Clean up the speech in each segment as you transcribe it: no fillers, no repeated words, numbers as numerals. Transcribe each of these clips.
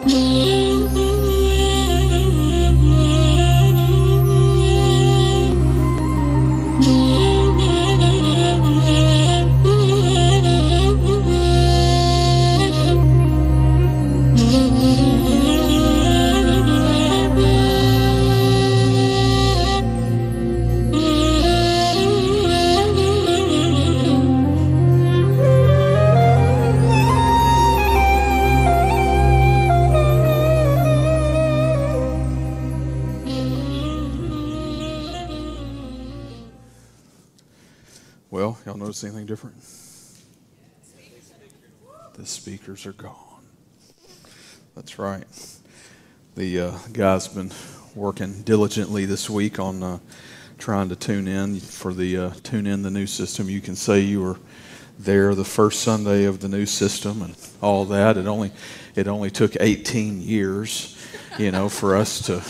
Well, y'all notice anything different? The speakers are gone. That's right. The guy's been working diligently this week on trying to tune in for the tune in the new system. You can say you were there the first Sunday of the new system and all that. It only took 18 years, for us to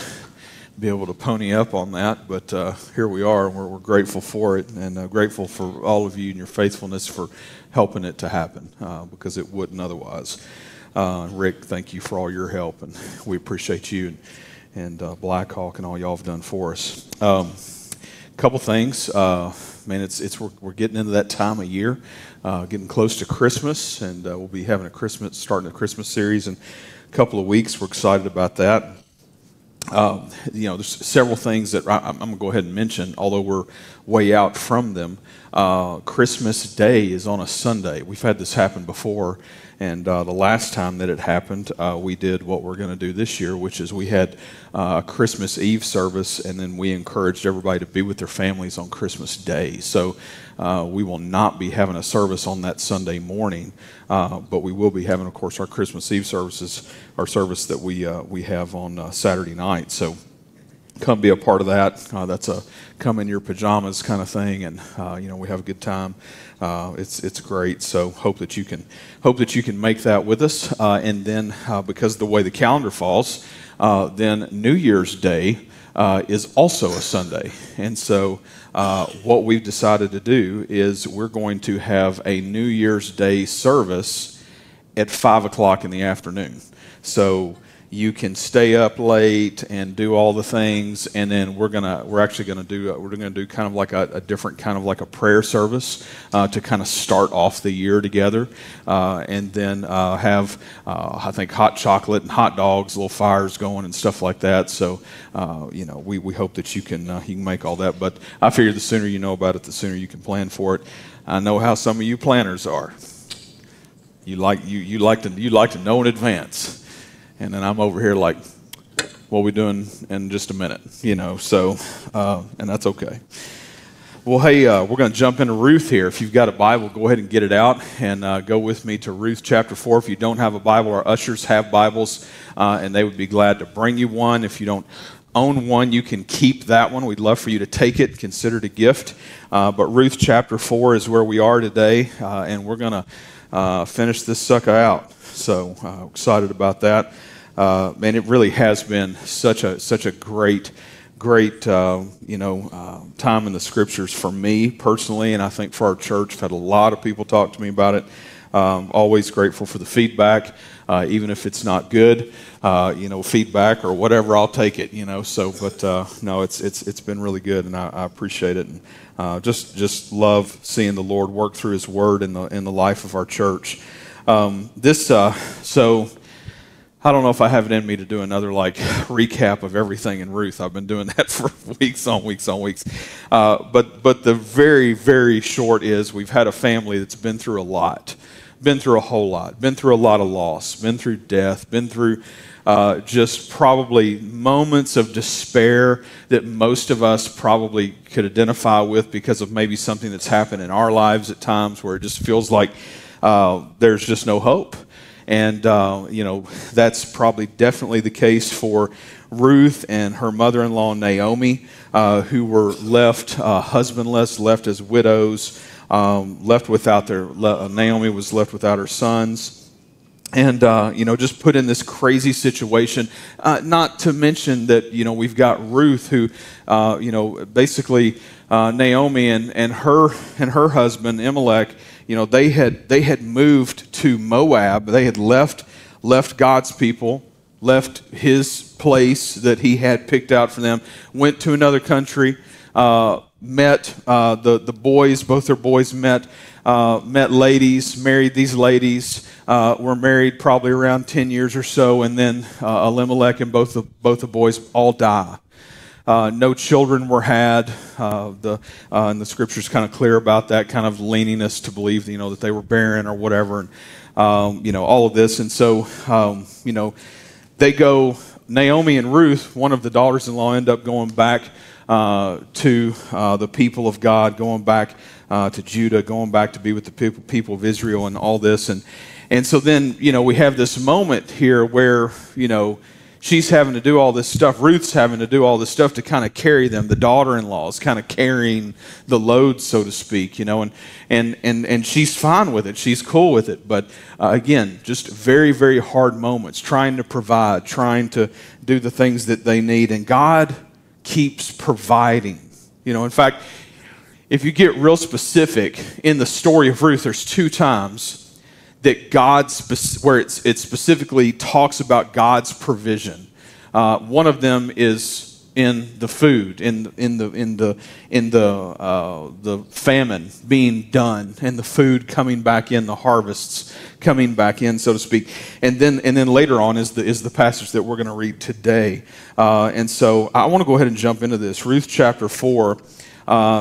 be able to pony up on that, but here we are, and we're grateful for it, and grateful for all of you and your faithfulness for helping it to happen, because it wouldn't otherwise. Rick, thank you for all your help, and we appreciate you and Blackhawk and all y'all have done for us. Couple things, man. We're getting into that time of year, getting close to Christmas, and we'll be having starting a Christmas series in a couple of weeks. We're excited about that. There's several things that I'm going to go ahead and mention, although we're way out from them. Christmas Day is on a Sunday. We've had this happen before, and the last time that it happened, we did what we're going to do this year, which is we had a Christmas Eve service, and then we encouraged everybody to be with their families on Christmas Day. So we will not be having a service on that Sunday morning, but we will be having, of course, our Christmas Eve services, our service that we have on Saturday night. So come be a part of that. That's a come in your pajamas kind of thing, and we have a good time. It's great. So hope that you can make that with us. And then because of the way the calendar falls, then New Year's Day is also a Sunday. And so what we've decided to do is we're going to have a New Year's Day service at 5 o'clock in the afternoon. So you can stay up late and do all the things, and then we're actually gonna do kind of like a different kind of like a prayer service to kind of start off the year together, and then have I think hot chocolate and hot dogs, little fires going and stuff like that. So we hope that you can make all that. But I figure the sooner you know about it, the sooner you can plan for it. I know how some of you planners are. You like to know in advance. And then I'm over here like, what are we doing in just a minute? So, and that's okay. Well, hey, we're going to jump into Ruth here. If you've got a Bible, go ahead and get it out and go with me to Ruth chapter 4. If you don't have a Bible, our ushers have Bibles, and they would be glad to bring you one. If you don't own one, you can keep that one. We'd love for you to take it, consider it a gift. But Ruth chapter 4 is where we are today, and we're going to finish this sucker out. So excited about that. Man, it really has been such a great time in the Scriptures for me personally, and I think for our church. I've had a lot of people talk to me about it. Always grateful for the feedback, even if it's not good, feedback or whatever, I'll take it. So, but no, it's been really good, and I appreciate it, and just love seeing the Lord work through His Word in the life of our church. So I don't know if I have it in me to do another recap of everything in Ruth. I've been doing that for weeks on weeks on weeks. But the very, very short is we've had a family that's been through a lot, been through a whole lot, been through a lot of loss, been through death, been through just probably moments of despair that most of us probably could identify with because of maybe something that's happened in our lives at times where it just feels like there's just no hope. And, that's probably definitely the case for Ruth and her mother-in-law, Naomi, who were left husbandless, left as widows, left without Naomi was left without her sons. And, just put in this crazy situation, not to mention that, we've got Ruth who, basically Naomi and her husband, Elimelech, they had moved to Moab. They had left God's people, left his place that he had picked out for them, went to another country, met the boys, both their boys met ladies, married these ladies, were married probably around 10 years or so, and then Elimelech and both the boys all die. No children were had. And the scripture's kind of clear about that, kind of leaning us to believe, that they were barren or whatever, and all of this. And so, they go. Naomi and Ruth, one of the daughters-in-law, end up going back to the people of God, going back to Judah, going back to be with the people of Israel, and all this. And so then, we have this moment here where, she's having to do all this stuff. Ruth's having to do all this stuff to kind of carry them. The daughter-in-law is kind of carrying the load, so to speak, and she's fine with it. She's cool with it. But again, just very, very hard moments, trying to provide, trying to do the things that they need. And God keeps providing. In fact, if you get real specific in the story of Ruth, there's 2 times that where it specifically talks about God's provision. One of them is in the food, in the famine being done, and the food coming back in, the harvests coming back in, so to speak. And then later on is the passage that we're going to read today. And so I want to go ahead and jump into this. Ruth chapter 4,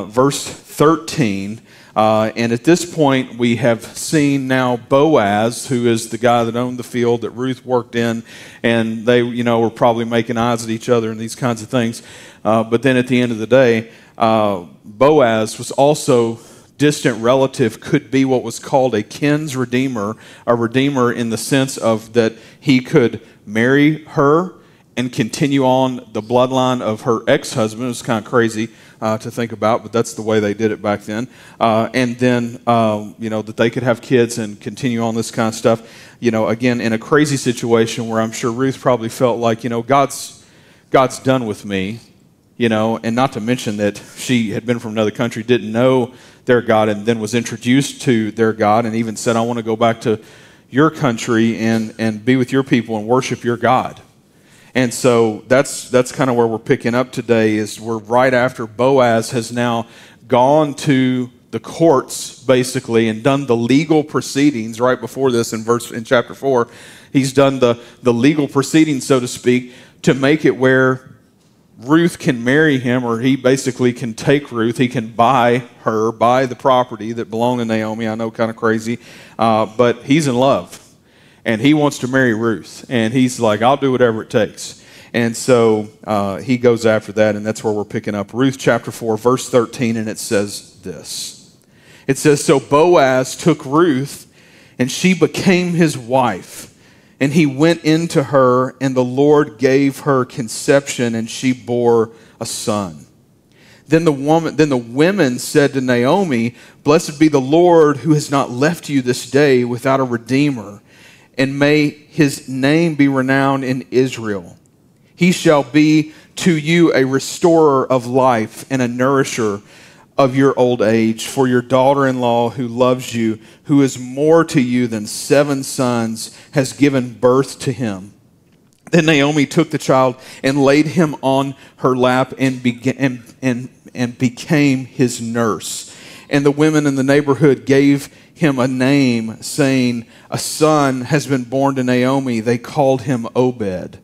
verse 13. And at this point, we have seen now Boaz, who is the guy that owned the field that Ruth worked in, and they, were probably making eyes at each other and these kinds of things. But then at the end of the day, Boaz was also distant relative, could be what was called a kins redeemer, a redeemer in the sense of that he could marry her and continue on the bloodline of her ex-husband. It was kind of crazy to think about, but that's the way they did it back then. And then, that they could have kids and continue on this kind of stuff. Again, in a crazy situation where I'm sure Ruth probably felt like, God's done with me, and not to mention that she had been from another country, didn't know their God, and then was introduced to their God, and even said, I want to go back to your country and be with your people and worship your God. And so that's kind of where we're picking up today, is we're right after Boaz has now gone to the courts, basically, and done the legal proceedings right before this in chapter 4. He's done the legal proceedings, so to speak, to make it where Ruth can marry him, or he basically can take Ruth. He can buy the property that belonged to Naomi. I know, kind of crazy, but he's in love. And he wants to marry Ruth. And he's like, I'll do whatever it takes. And so he goes after that, and that's where we're picking up. Ruth chapter 4, verse 13, and it says this. It says, so Boaz took Ruth, and she became his wife. And he went into her, and the Lord gave her conception, and she bore a son. Then the women said to Naomi, blessed be the Lord who has not left you this day without a redeemer. And may his name be renowned in Israel. He shall be to you a restorer of life and a nourisher of your old age. For your daughter-in-law who loves you, who is more to you than 7 sons, has given birth to him. Then Naomi took the child and laid him on her lap and became his nurse. And the women in the neighborhood gave him a name, saying, a son has been born to Naomi. They called him Obed.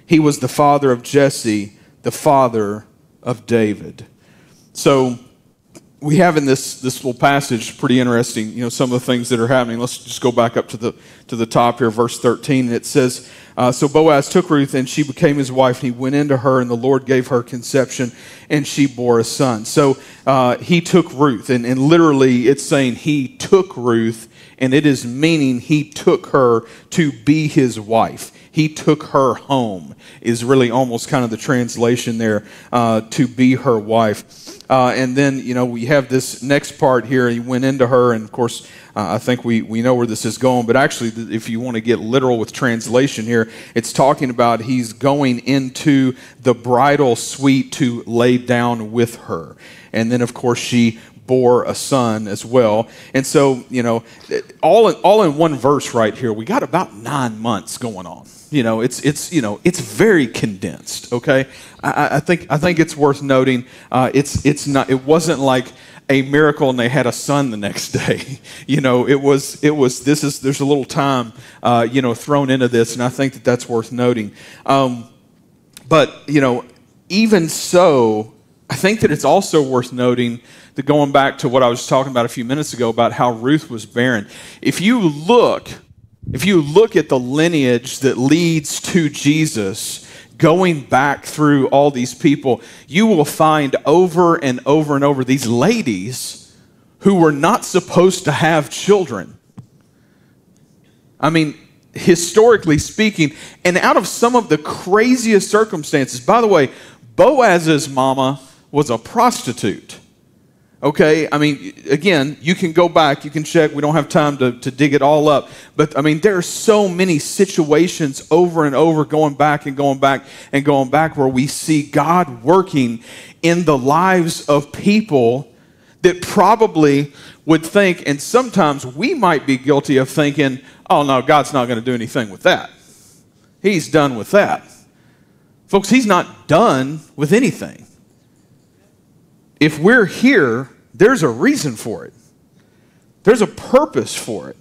He was the father of Jesse, the father of David. So we have in this little passage, pretty interesting, some of the things that are happening. Let's just go back up to the top here, verse 13. It says, so Boaz took Ruth, and she became his wife, and he went into her, and the Lord gave her conception, and she bore a son. So he took Ruth, and literally it's saying he took Ruth, and it is meaning he took her to be his wife. He took her home is really almost kind of the translation there, to be her wife. And then, we have this next part here. He went into her, and of course, I think we know where this is going. But actually, if you want to get literal with translation here, it's talking about he's going into the bridal suite to lay down with her. And then, of course, she bore a son as well. And so, all in one verse right here, we got about 9 months going on. It's very condensed. Okay, I think it's worth noting. It wasn't like a miracle and they had a son the next day. There's a little time thrown into this, and I think that's worth noting. But even so, I think that it's also worth noting that, going back to what I was talking about a few minutes ago about how Ruth was barren, if you look at the lineage that leads to Jesus, going back through all these people, you will find over and over and over these ladies who were not supposed to have children. I mean, historically speaking, and out of some of the craziest circumstances. By the way, Boaz's mama was a prostitute. Okay, I mean, again, you can go back, you can check. We don't have time to dig it all up. But, I mean, there are so many situations over and over, going back and going back and going back, where we see God working in the lives of people that probably would think, and sometimes we might be guilty of thinking, oh, no, God's not going to do anything with that. He's done with that. Folks, He's not done with anything. If we're here, there's a reason for it. There's a purpose for it.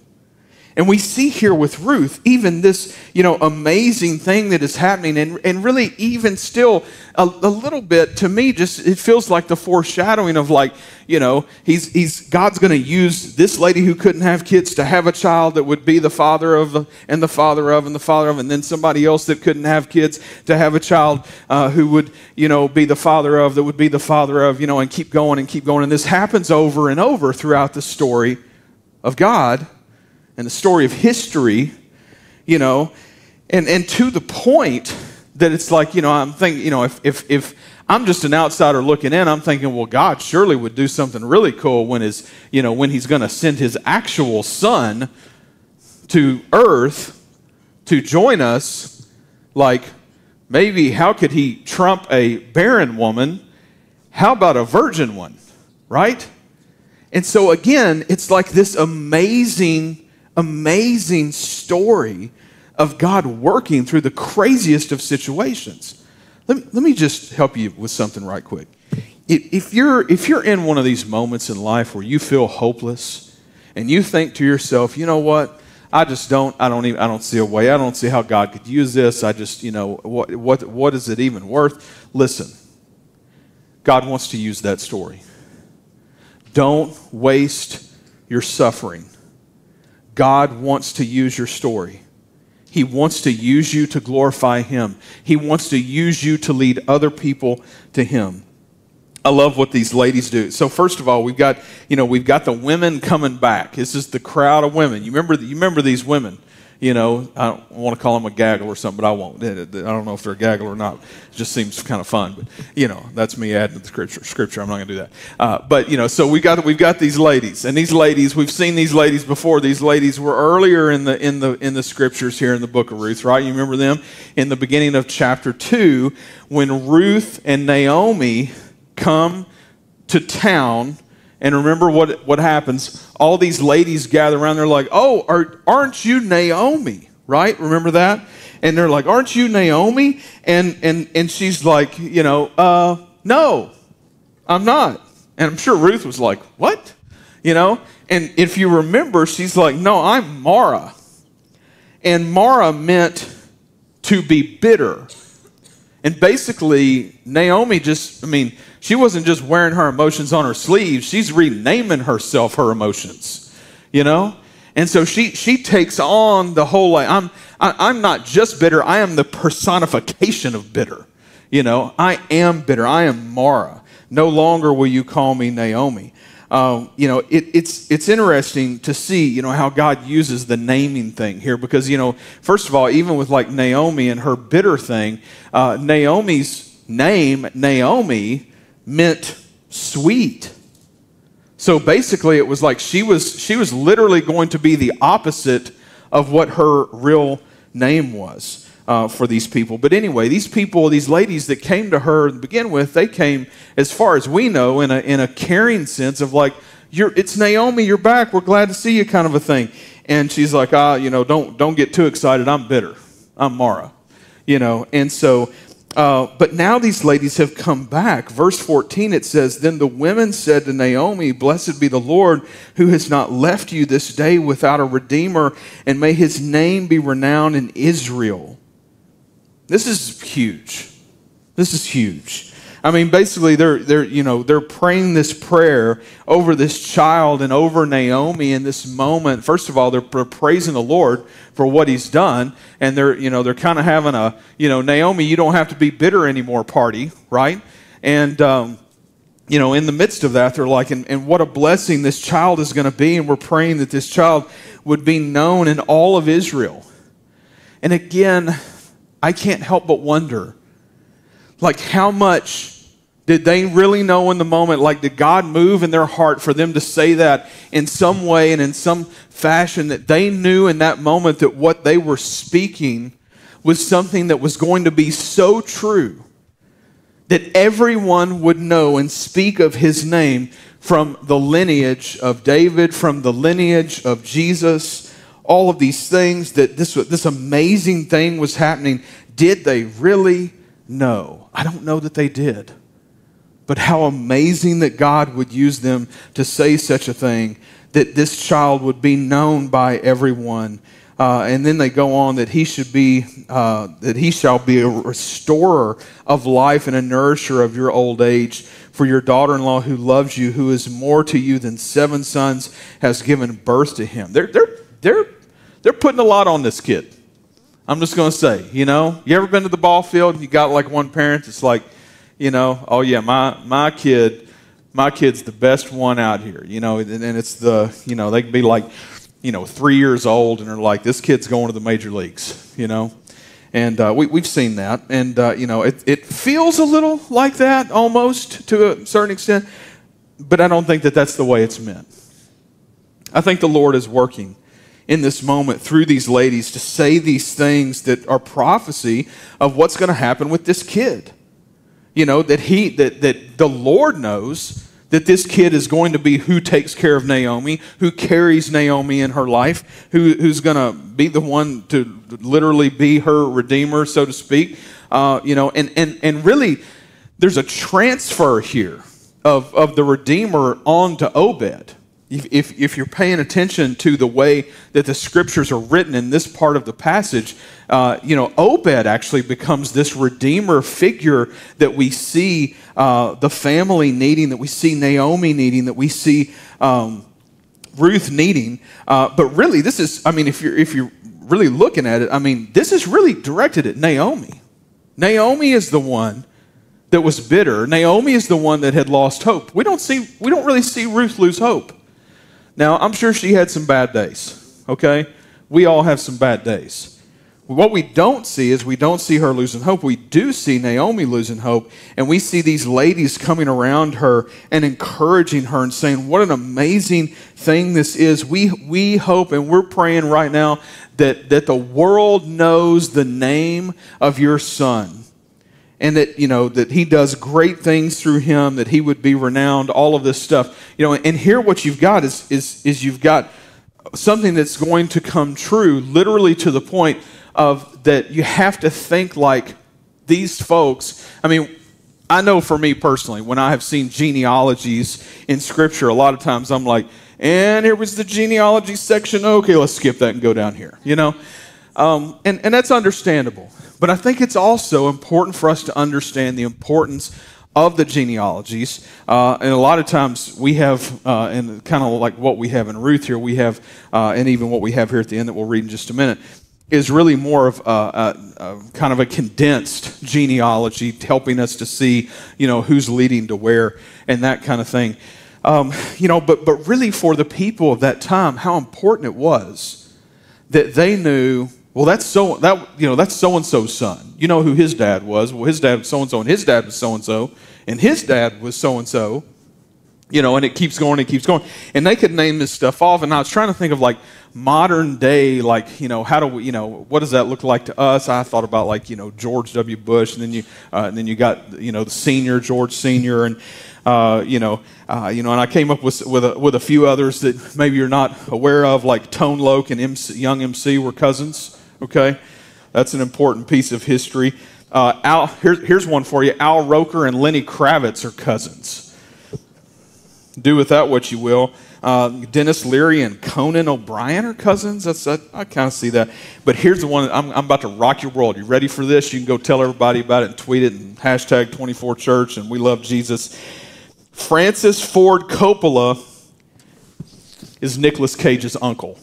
And we see here with Ruth, even this, amazing thing that is happening, and really even still a little bit, to me, just it feels like the foreshadowing of, like, God's going to use this lady who couldn't have kids to have a child that would be the father of, and the father of, and the father of, and then somebody else that couldn't have kids to have a child who would, be the father of, that would be the father of, and keep going and keep going. And this happens over and over throughout the story of God and the story of history, and to the point that it's like, I'm thinking, if I'm just an outsider looking in, I'm thinking, well, God surely would do something really cool when He's going to send His actual Son to earth to join us. Like, maybe how could He trump a barren woman? How about a virgin one, right? And so again, it's like this amazing story of God working through the craziest of situations. Let me just help you with something right quick. If you're in one of these moments in life where you feel hopeless and you think to yourself, you know what? I don't see a way. I don't see how God could use this. I just, what is it even worth? Listen, God wants to use that story. Don't waste your suffering. God wants to use your story. He wants to use you to glorify Him. He wants to use you to lead other people to Him. I love what these ladies do. So first of all, we've got the women coming back. This is the crowd of women. You remember these women. I don't want to call them a gaggle or something, but I won't. I don't know if they're a gaggle or not. It just seems kind of fun. But, that's me adding to the scripture. I'm not going to do that. But, so we've got these ladies. And these ladies, we've seen these ladies before. These ladies were earlier in the scriptures here in the book of Ruth, right? You remember them? In the beginning of chapter 2, when Ruth and Naomi come to town. And remember what happens. All these ladies gather around. They're like, oh, aren't you Naomi? Right? Remember that? And they're like, aren't you Naomi? And she's like, no, I'm not. And I'm sure Ruth was like, what? And if you remember, she's like, no, I'm Mara. And Mara meant to be bitter. And basically, Naomi she wasn't just wearing her emotions on her sleeve. She's renaming herself her emotions, And so she takes on the whole, like, I'm not just bitter. I am the personification of bitter. I am bitter. I am Mara. No longer will you call me Naomi. It's interesting to see, how God uses the naming thing here, because, first of all, even with like Naomi and her bitter thing, Naomi's name, Naomi, meant sweet. So basically it was like she was literally going to be the opposite of what her real name was. for these people. But anyway, these people, these ladies that came to her to begin with, they came, as far as we know, in a caring sense of like, it's Naomi, you're back, we're glad to see you, kind of a thing. And she's like, don't get too excited, I'm bitter, I'm Mara, And so, but now these ladies have come back. Verse 14, it says, then the women said to Naomi, blessed be the Lord who has not left you this day without a redeemer, and may his name be renowned in Israel. This is huge. This is huge. I mean, basically, they're praying this prayer over this child and over Naomi in this moment. First of all, they're praising the Lord for what He's done, and they're kind of having a Naomi, you don't have to be bitter anymore party, right? And in the midst of that, they're like, and what a blessing this child is going to be, and we're praying that this child would be known in all of Israel. And again, I can't help but wonder, like, how much did they really know in the moment? Like, did God move in their heart for them to say that in some way and in some fashion, that they knew in that moment that what they were speaking was something that was going to be so true that everyone would know and speak of His name from the lineage of David, from the lineage of Jesus, all of these things, that this amazing thing was happening. Did they really know? I don't know that they did. But how amazing that God would use them to say such a thing, that this child would be known by everyone. And then they go on that he shall be a restorer of life and a nourisher of your old age. For your daughter-in-law who loves you, who is more to you than 7 sons, has given birth to him. They're putting a lot on this kid. I'm just going to say, you ever been to the ball field and you got like one parent that's like, oh yeah, my kid's the best one out here, and it's they can be like, 3 years old and they're like, this kid's going to the major leagues, and we've seen that, and it feels a little like that almost to a certain extent, but I don't think that that's the way it's meant. I think the Lord is working in this moment through these ladies to say these things that are prophecy of what's going to happen with this kid. That the Lord knows that this kid is going to be who takes care of Naomi, who carries Naomi in her life, who's going to be the one to literally be her redeemer, so to speak. And really, there's a transfer here of the redeemer on to Obed. If you're paying attention to the way that the scriptures are written in this part of the passage, Obed actually becomes this redeemer figure that we see the family needing, that we see Naomi needing, that we see Ruth needing. But really, this is, if you're really looking at it, this is really directed at Naomi. Naomi is the one that was bitter. Naomi is the one that had lost hope. We don't really see Ruth lose hope. Now, I'm sure she had some bad days, okay? We all have some bad days. What we don't see is we don't see her losing hope. We do see Naomi losing hope, and we see these ladies coming around her and encouraging her and saying, what an amazing thing this is. We hope, and we're praying right now that the world knows the name of your son. And that, that he does great things through him, that he would be renowned, all of this stuff. And here what you've got is you've got something that's going to come true, literally to the point of that you have to think like these folks. I know for me personally, when I have seen genealogies in Scripture, a lot of times I'm like, and here was the genealogy section. Okay, let's skip that and go down here, and that's understandable. But I think it's also important for us to understand the importance of the genealogies. And a lot of times we have, and kind of like what we have in Ruth here, we have, and even what we have here at the end that we'll read in just a minute, is really more of kind of a condensed genealogy, helping us to see, who's leading to where and that kind of thing. But really for the people of that time, how important it was that they knew, well, that's so-and-so's son. You know who his dad was. Well, his dad was so-and-so, and his dad was so-and-so, and his dad was so-and-so. And it keeps going, And they could name this stuff off, and I was trying to think of like modern day, like, how do we, what does that look like to us? I thought about like, George W. Bush, and then you got, the senior, George Senior, and, and I came up with a few others that maybe you're not aware of, like Tone Loc and Young MC were cousins, okay? That's an important piece of history. Here's one for you. Al Roker and Lenny Kravitz are cousins. Do with that what you will. Dennis Leary and Conan O'Brien are cousins. I kind of see that. But here's the one. I'm about to rock your world. You ready for this? You can go tell everybody about it and tweet it and hashtag 24Church and we love Jesus. Francis Ford Coppola is Nicolas Cage's uncle.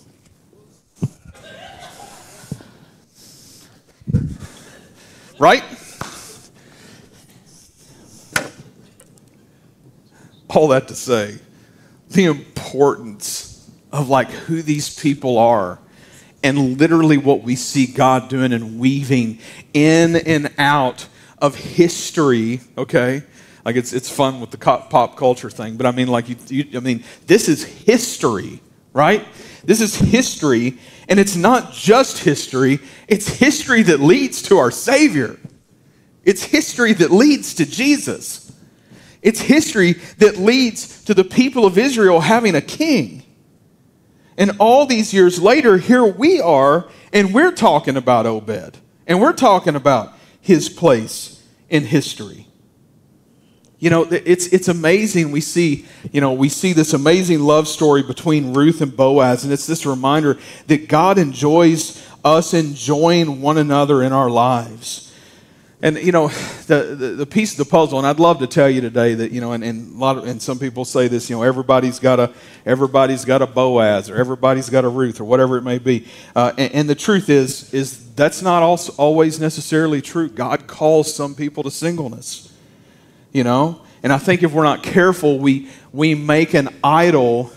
Right? All that to say, the importance of like who these people are and literally what we see God doing and weaving in and out of history, okay? Like it's fun with the pop culture thing, but I mean like this is history, right? This is history, and it's not just history, it's history that leads to our Savior. It's history that leads to Jesus. It's history that leads to the people of Israel having a king. And all these years later, here we are, and we're talking about Obed. And we're talking about his place in history. It's amazing. We see this amazing love story between Ruth and Boaz, and it's this reminder that God enjoys us enjoying one another in our lives. And the piece of the puzzle, and I'd love to tell you today that and some people say this, everybody's got a Boaz or everybody's got a Ruth or whatever it may be, and the truth is that's not always necessarily true. God calls some people to singleness, and I think if we're not careful, we make an idol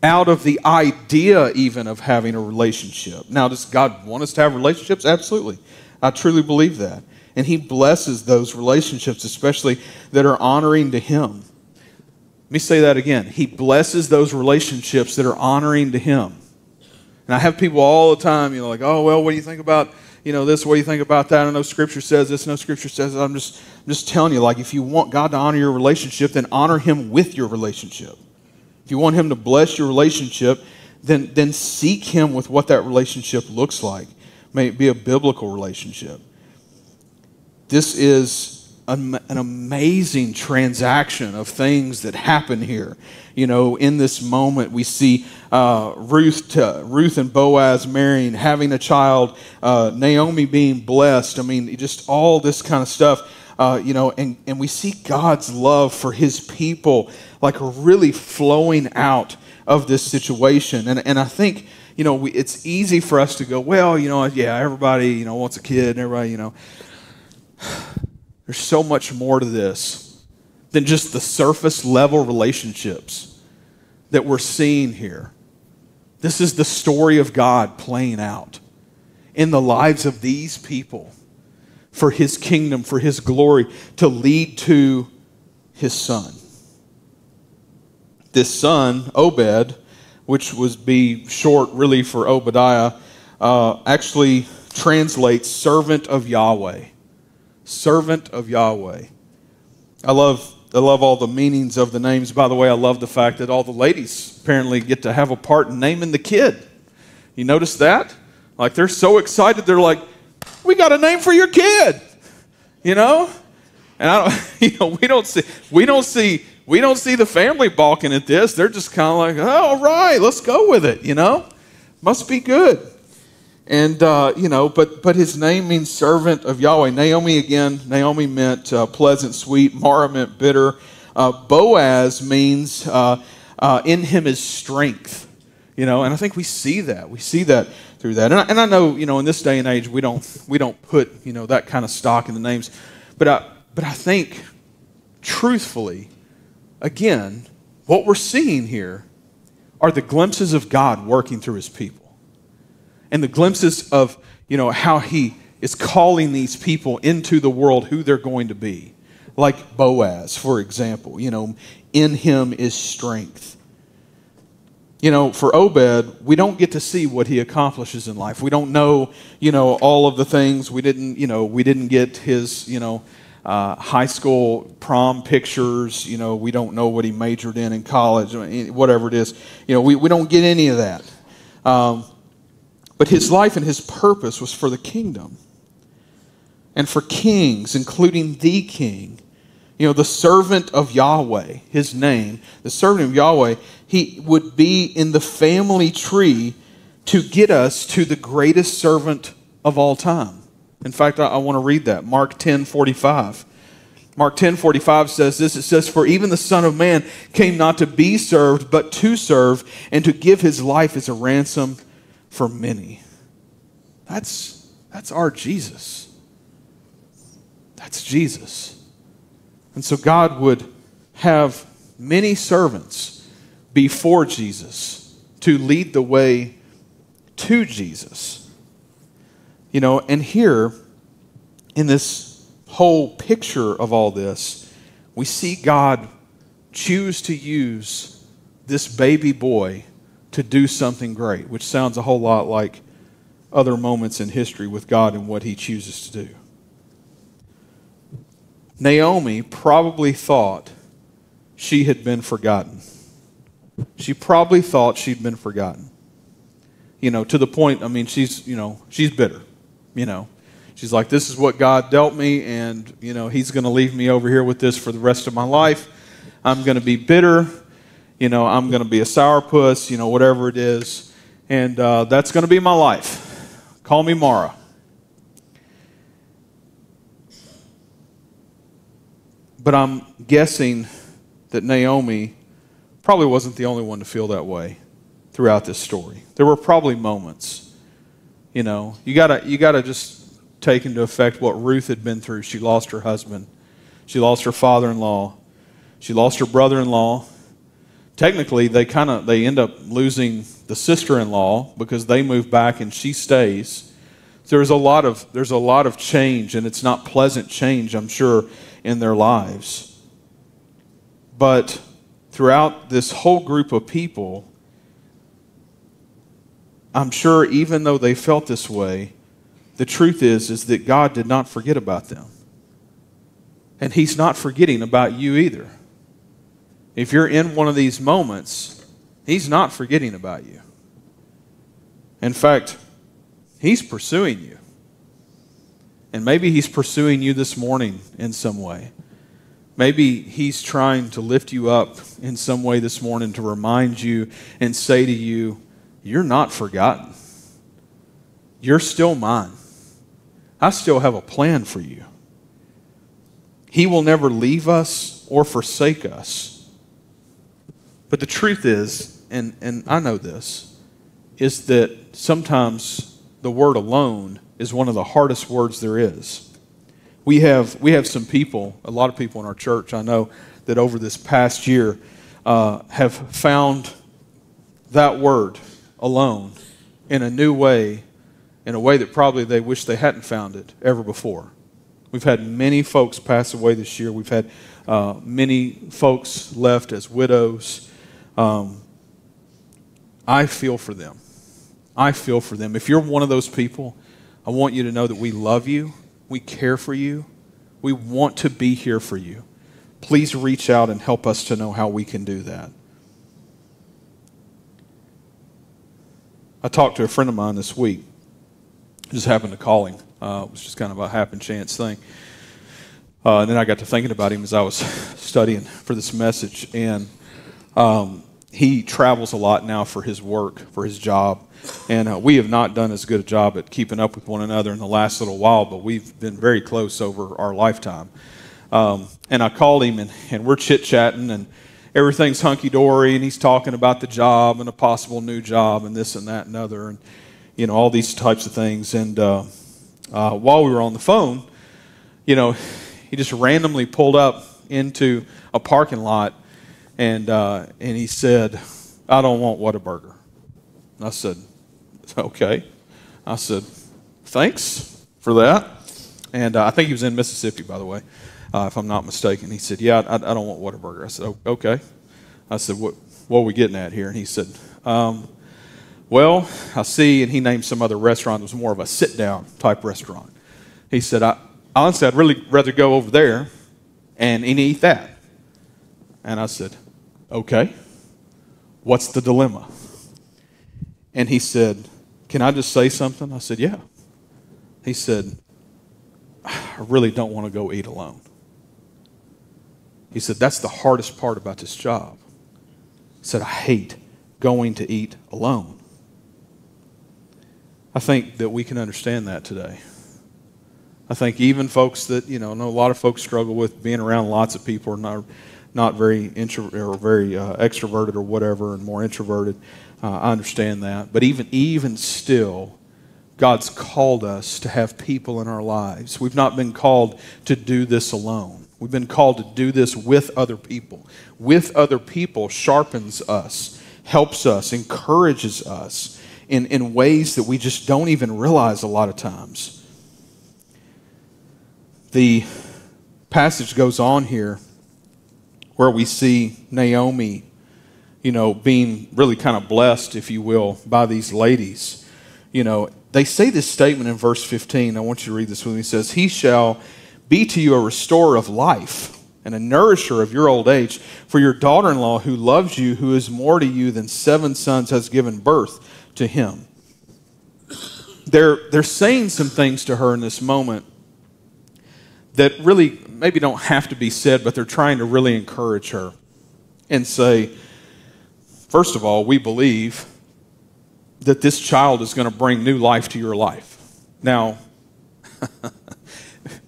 out of the idea even of having a relationship. Now, does God want us to have relationships? Absolutely, I truly believe that. And he blesses those relationships, especially that are honoring to him. Let me say that again. He blesses those relationships that are honoring to him. And I have people all the time, like, oh, well, what do you think about, this? What do you think about that? I know Scripture says this, no Scripture says that. I'm just telling you, like, if you want God to honor your relationship, then honor him with your relationship. If you want him to bless your relationship, then seek him with what that relationship looks like. May it be a biblical relationship. This is an amazing transaction of things that happen here. In this moment, we see Ruth and Boaz marrying, having a child, Naomi being blessed. I mean, just all this kind of stuff. And we see God's love for his people like really flowing out of this situation. And I think, it's easy for us to go, well, everybody, wants a kid, and everybody, There's so much more to this than just the surface level relationships that we're seeing here. This is the story of God playing out in the lives of these people for his kingdom, for his glory, to lead to his son. This son, Obed, which would be short really for Obadiah, actually translates servant of Yahweh. Servant of Yahweh. I love all the meanings of the names. By the way, I love the fact that all the ladies apparently get to have a part in naming the kid. You notice that? Like they're so excited. They're like, "We got a name for your kid," And we don't see the family balking at this. They're just kind of like, "Oh, all right, let's go with it." Must be good. And, but his name means servant of Yahweh. Naomi meant pleasant, sweet. Mara meant bitter. Boaz means in him is strength. And I think we see that. We see that through that. And I know, in this day and age, we don't put, that kind of stock in the names. But I think, truthfully, again, what we're seeing here are the glimpses of God working through his people. And the glimpses of, how he is calling these people into the world, who they're going to be. like Boaz, for example. In him is strength. For Obed, we don't get to see what he accomplishes in life. We don't know, all of the things. We didn't get his, high school prom pictures. We don't know what he majored in college, whatever it is. We don't get any of that. But his life and his purpose was for the kingdom and for kings, including the king. The servant of Yahweh, his name, the servant of Yahweh, he would be in the family tree to get us to the greatest servant of all time. In fact, I want to read that. Mark 10:45. Mark 10:45 says this. It says, "For even the Son of Man came not to be served, but to serve, and to give his life as a ransom for many." That's our Jesus. That's Jesus. And so God would have many servants before Jesus to lead the way to Jesus. And here, in this whole picture of all this, we see God choose to use this baby boy to do something great, which sounds a whole lot like other moments in history with God and what he chooses to do. Naomi probably thought she had been forgotten. She probably thought she'd been forgotten. To the point, she's bitter. She's like, this is what God dealt me, and, he's going to leave me over here with this for the rest of my life. I'm going to be bitter. I'm going to be a sourpuss, whatever it is. And that's going to be my life. Call me Mara. But I'm guessing that Naomi probably wasn't the only one to feel that way throughout this story. There were probably moments. You gotta just take into effect what Ruth had been through. She lost her husband. She lost her father-in-law. She lost her brother-in-law. Technically, they end up losing the sister-in-law because they move back and she stays. So there's a lot of change, and it's not pleasant change, I'm sure, in their lives. But throughout this whole group of people, I'm sure even though they felt this way, the truth is that God did not forget about them. And he's not forgetting about you either. If you're in one of these moments, he's not forgetting about you. In fact, he's pursuing you. And maybe he's pursuing you this morning in some way. Maybe he's trying to lift you up in some way this morning to remind you and say to you, you're not forgotten. You're still mine. I still have a plan for you. He will never leave us or forsake us. But the truth is, and I know this, is that sometimes the word alone is one of the hardest words there is. We have some people, a lot of people in our church, I know, that over this past year have found that word alone in a new way, in a way that probably they wish they hadn't found it ever before. We've had many folks pass away this year. We've had many folks left as widows. I feel for them. I feel for them. If you're one of those people, I want you to know that we love you. We care for you. We want to be here for you. Please reach out and help us to know how we can do that. I talked to a friend of mine this week. Just happened to call him. It was just kind of a happen chance thing. And then I got to thinking about him as I was studying for this message. And he travels a lot now for his work, for his job. And we have not done as good a job at keeping up with one another in the last little while, but we've been very close over our lifetime. And I called him, and we're chit-chatting, and everything's hunky-dory, and he's talking about the job and a possible new job and this and that and other, and all these types of things. And while we were on the phone, he just randomly pulled up into a parking lot, and he said, "I don't want Whataburger." And I said, "Okay." I said, "Thanks for that." And I think he was in Mississippi, by the way. if I'm not mistaken. He said, yeah, I don't want Whataburger. I said, oh, okay. I said, what are we getting at here? And he said, well, I see, and he named some other restaurant that was more of a sit-down type restaurant. He said, honestly, I'd really rather go over there and eat that. And I said, okay, what's the dilemma? And he said, can I just say something? I said, yeah. He said, I really don't want to go eat alone. He said, that's the hardest part about this job. He said, I hate going to eat alone. I think that we can understand that today. I think even folks that, I know a lot of folks struggle with being around lots of people, or not very extroverted or whatever, and more introverted. I understand that. But even still, God's called us to have people in our lives. We've not been called to do this alone. We've been called to do this with other people. With other people sharpens us, helps us, encourages us in ways that we just don't even realize a lot of times. The passage goes on here where we see Naomi, being really kind of blessed, if you will, by these ladies. They say this statement in verse 15. I want you to read this with me. It says, he shall be to you a restorer of life and a nourisher of your old age. For your daughter-in-law who loves you, who is more to you than 7 sons, has given birth to him. They're saying some things to her in this moment that really maybe don't have to be said, but they're trying to really encourage her and say, first of all, we believe that this child is going to bring new life to your life. Now,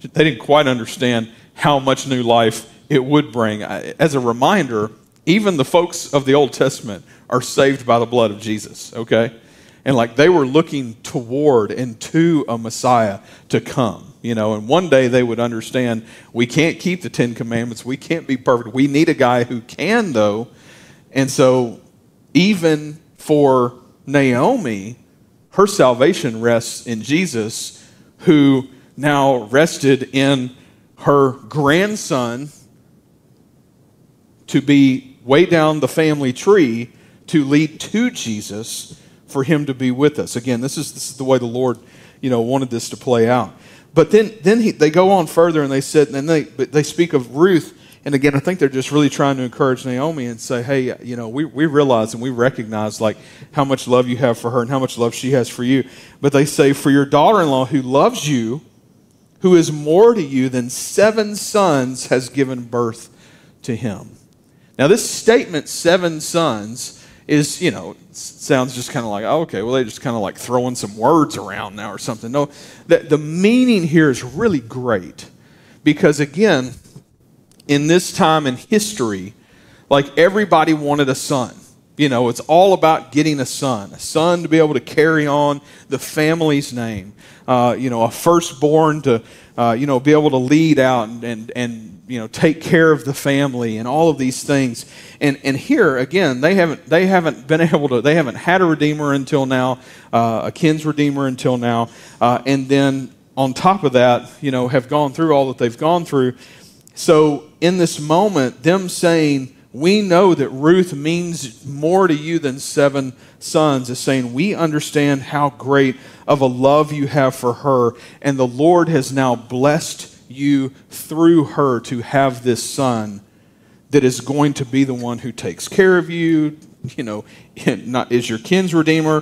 they didn't quite understand how much new life it would bring. As a reminder, even the folks of the Old Testament are saved by the blood of Jesus, okay? And they were looking toward and to a Messiah to come. And one day they would understand we can't keep the 10 Commandments. We can't be perfect. We need a guy who can, though. And so even for Naomi, her salvation rests in Jesus, who now rested in her grandson to be way down the family tree to lead to Jesus for him to be with us. Again, this is the way the Lord, wanted this to play out. But then they go on further and they said, and they speak of Ruth. And again, I think they're just really trying to encourage Naomi and say, hey, we realize and we recognize how much love you have for her and how much love she has for you. But they say, for your daughter-in-law who loves you, who is more to you than 7 sons, has given birth to him. Now this statement, 7 sons, is, sounds just kind of like, oh, okay, well, they just kind of throwing some words around now or something. No, the meaning here is really great because, again, in this time in history, everybody wanted a son. It's all about getting a son to be able to carry on the family's name, a firstborn to, be able to lead out and take care of the family and all of these things. And here again, they haven't had a redeemer until now, a kin's redeemer until now, and then on top of that, have gone through all that they've gone through. So in this moment, them saying, we know that Ruth means more to you than 7 sons, is saying, we understand how great of a love you have for her, and the Lord has now blessed you through her to have this son that is going to be the one who takes care of you, is your kin's redeemer,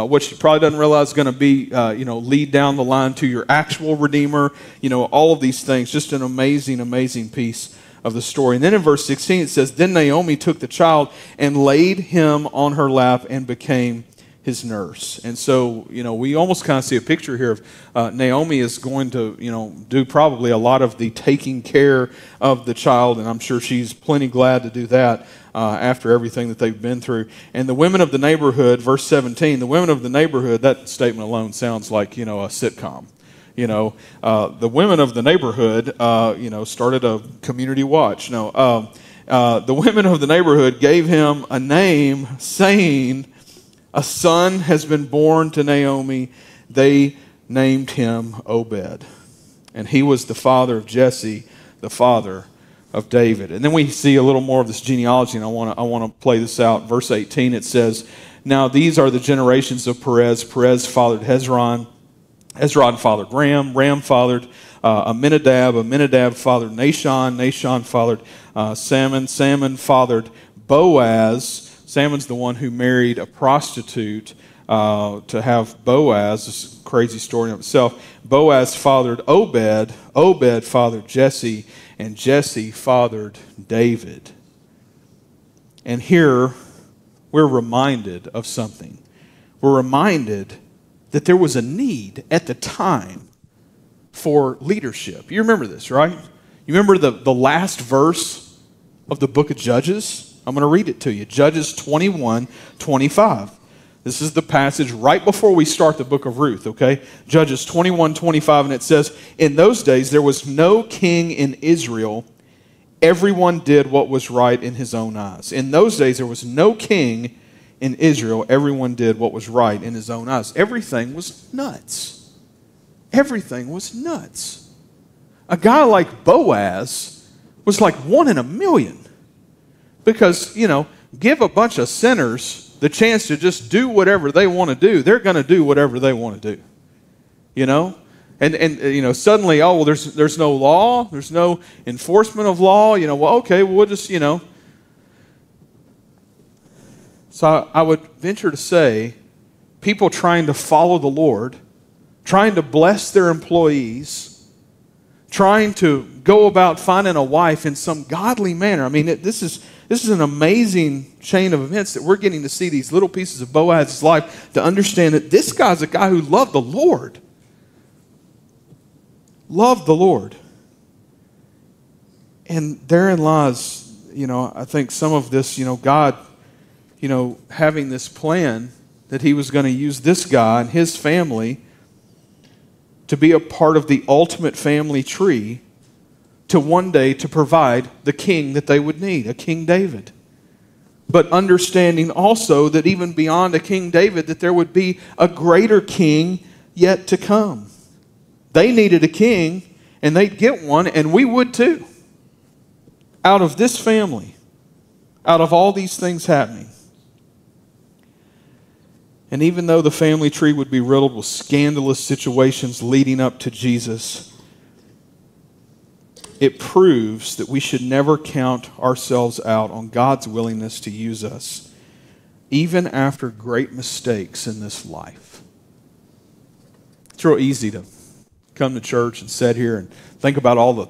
which you probably doesn't realize is going to be, lead down the line to your actual redeemer, all of these things. Just an amazing, amazing piece of the story. And then in verse 16 it says, then Naomi took the child and laid him on her lap and became his nurse. And so, we almost kind of see a picture here of Naomi is going to, do probably a lot of the taking care of the child, and I'm sure she's plenty glad to do that after everything that they've been through. And the women of the neighborhood, verse 17, the women of the neighborhood, that statement alone sounds like, a sitcom. The women of the neighborhood, started a community watch. The women of the neighborhood gave him a name, saying, a son has been born to Naomi. They named him Obed. And he was the father of Jesse, the father of David. And then we see a little more of this genealogy, and I want to play this out. Verse 18, it says, "Now these are the generations of Perez. Perez fathered Hezron. Hezron fathered Ram. Ram fathered Amminadab. Amminadab fathered Nahshon. Nahshon fathered Salmon. Salmon fathered Boaz." Salmon's the one who married a prostitute to have Boaz. This is a crazy story in itself. Boaz fathered Obed. Obed fathered Jesse. And Jesse fathered David. And here we're reminded of something. We're reminded that there was a need at the time for leadership. You remember this, right? You remember the last verse of the book of Judges? I'm going to read it to you. Judges 21:25. This is the passage right before we start the book of Ruth, okay? Judges 21:25, and it says, "In those days there was no king in Israel. Everyone did what was right in his own eyes." In those days there was no king in Israel. Everyone did what was right in his own eyes. Everything was nuts. Everything was nuts. A guy like Boaz was like 1 in a million. Because, give a bunch of sinners the chance to just do whatever they want to do. They're going to do whatever they want to do. And suddenly, oh, well, there's no law. There's no enforcement of law. We'll just, So I would venture to say, people trying to follow the Lord, trying to bless their employees, trying to go about finding a wife in some godly manner. I mean, this is an amazing chain of events that we're getting to see these little pieces of Boaz's life to understand that this guy's a guy who loved the Lord. Loved the Lord. And therein lies, I think some of this, God, having this plan that he was going to use this guy and his family to be a part of the ultimate family tree to one day to provide the king that they would need, a King David. But understanding also that even beyond a King David, that there would be a greater king yet to come. They needed a king, and they'd get one, and we would too. Out of this family, out of all these things happening. And even though the family tree would be riddled with scandalous situations leading up to Jesus, it proves that we should never count ourselves out on God's willingness to use us, even after great mistakes in this life. It's real easy to come to church and sit here and think about all the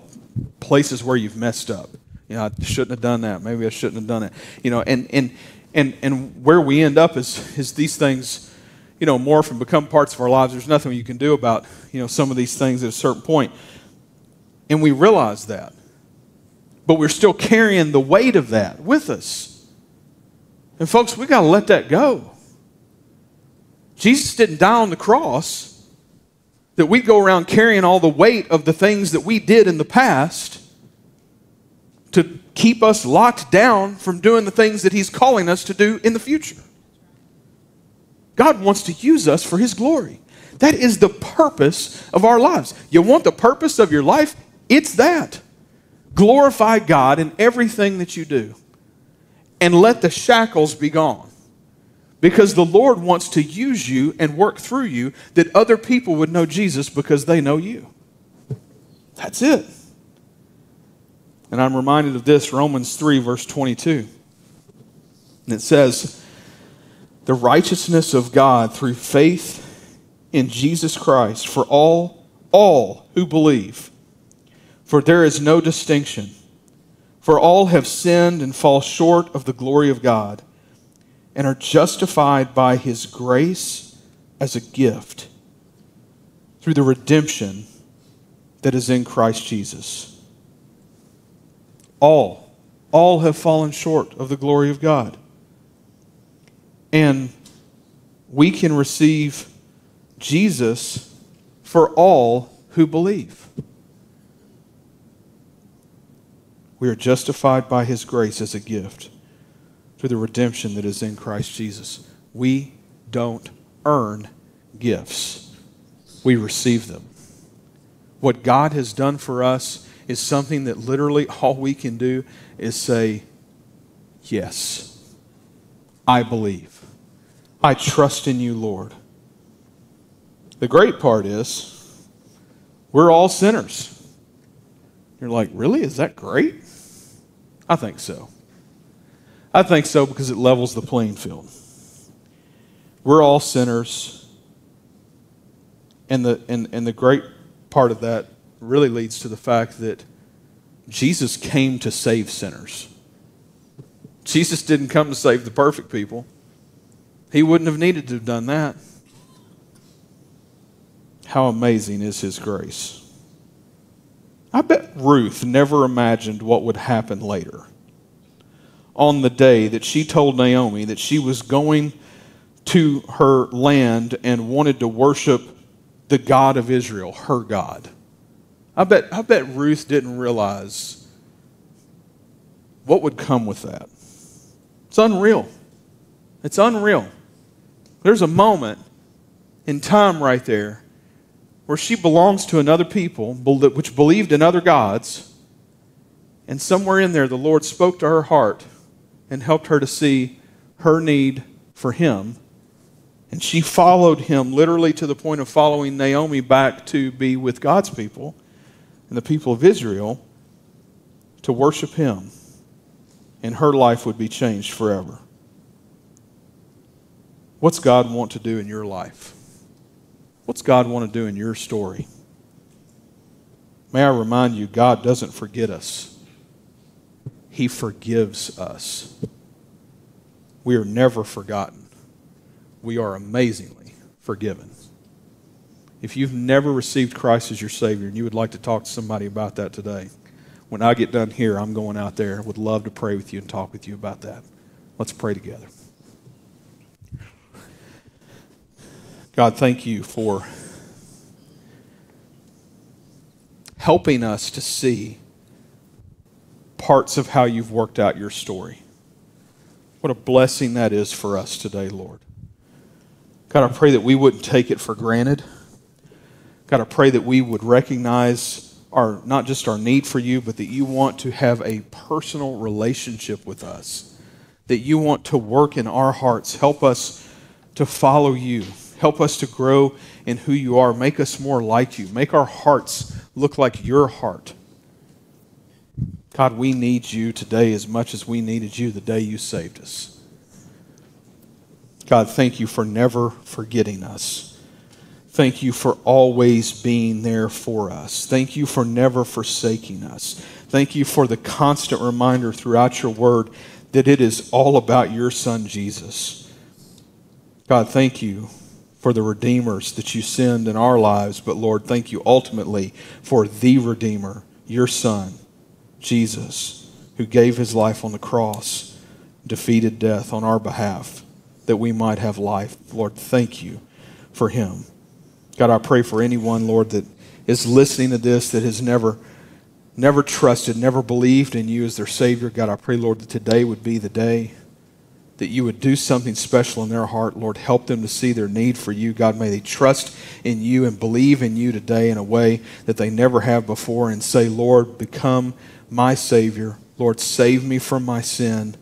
places where you've messed up. I shouldn't have done that. Maybe I shouldn't have done it. And where we end up is these things, morph and become parts of our lives. There's nothing you can do about, some of these things at a certain point. And we realize that. But we're still carrying the weight of that with us. And folks, we got to let that go. Jesus didn't die on the cross that we go around carrying all the weight of the things that we did in the past to keep us locked down from doing the things that he's calling us to do in the future. God wants to use us for his glory. That is the purpose of our lives. You want the purpose of your life? It's that. Glorify God in everything that you do. And let the shackles be gone. Because the Lord wants to use you and work through you that other people would know Jesus because they know you. That's it. And I'm reminded of this, Romans 3, verse 22. And it says, "The righteousness of God through faith in Jesus Christ for all who believe. For there is no distinction. For all have sinned and fall short of the glory of God, and are justified by his grace as a gift through the redemption that is in Christ Jesus." All have fallen short of the glory of God. And we can receive Jesus for all who believe. We are justified by his grace as a gift through the redemption that is in Christ Jesus. We don't earn gifts. We receive them. What God has done for us is something that literally all we can do is say, yes, I believe. I trust in you, Lord. The great part is, we're all sinners. You're like, really? Is that great? I think so. I think so because it levels the playing field. We're all sinners. And the great part of that really leads to the fact that Jesus came to save sinners. Jesus didn't come to save the perfect people. He wouldn't have needed to have done that. How amazing is his grace. I bet Ruth never imagined what would happen later. On the day that she told Naomi that she was going to her land and wanted to worship the God of Israel, her God. I bet Ruth didn't realize what would come with that. It's unreal. It's unreal. There's a moment in time right there where she belongs to another people which believed in other gods, and somewhere in there the Lord spoke to her heart and helped her to see her need for him. And she followed him literally to the point of following Naomi back to be with God's people and the people of Israel to worship him. And her life would be changed forever. What's God want to do in your life? What's God want to do in your story? May I remind you, God doesn't forget us. He forgives us. We are never forgotten. We are amazingly forgiven. If you've never received Christ as your Savior and you would like to talk to somebody about that today, when I get done here, I'm going out there. Would love to pray with you and talk with you about that. Let's pray together. God, thank you for helping us to see parts of how you've worked out your story. What a blessing that is for us today, Lord. God, I pray that we wouldn't take it for granted. God, I pray that we would recognize not just our need for you, but that you want to have a personal relationship with us. That you want to work in our hearts. Help us to follow you. Help us to grow in who you are. Make us more like you. Make our hearts look like your heart. God, we need you today as much as we needed you the day you saved us. God, thank you for never forgetting us. Thank you for always being there for us. Thank you for never forsaking us. Thank you for the constant reminder throughout your word that it is all about your Son, Jesus. God, thank you for the redeemers that you send in our lives, but Lord, thank you ultimately for the Redeemer, your Son, Jesus, who gave his life on the cross, defeated death on our behalf, that we might have life. Lord, thank you for him. God, I pray for anyone, Lord, that is listening to this that has never trusted, never believed in you as their Savior. God, I pray, Lord, that today would be the day that you would do something special in their heart. Lord, help them to see their need for you. God, may they trust in you and believe in you today in a way that they never have before and say, Lord, become my Savior. Lord, save me from my sin.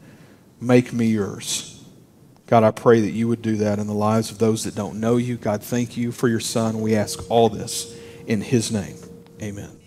Make me yours. God, I pray that you would do that in the lives of those that don't know you. God, thank you for your Son. We ask all this in his name. Amen.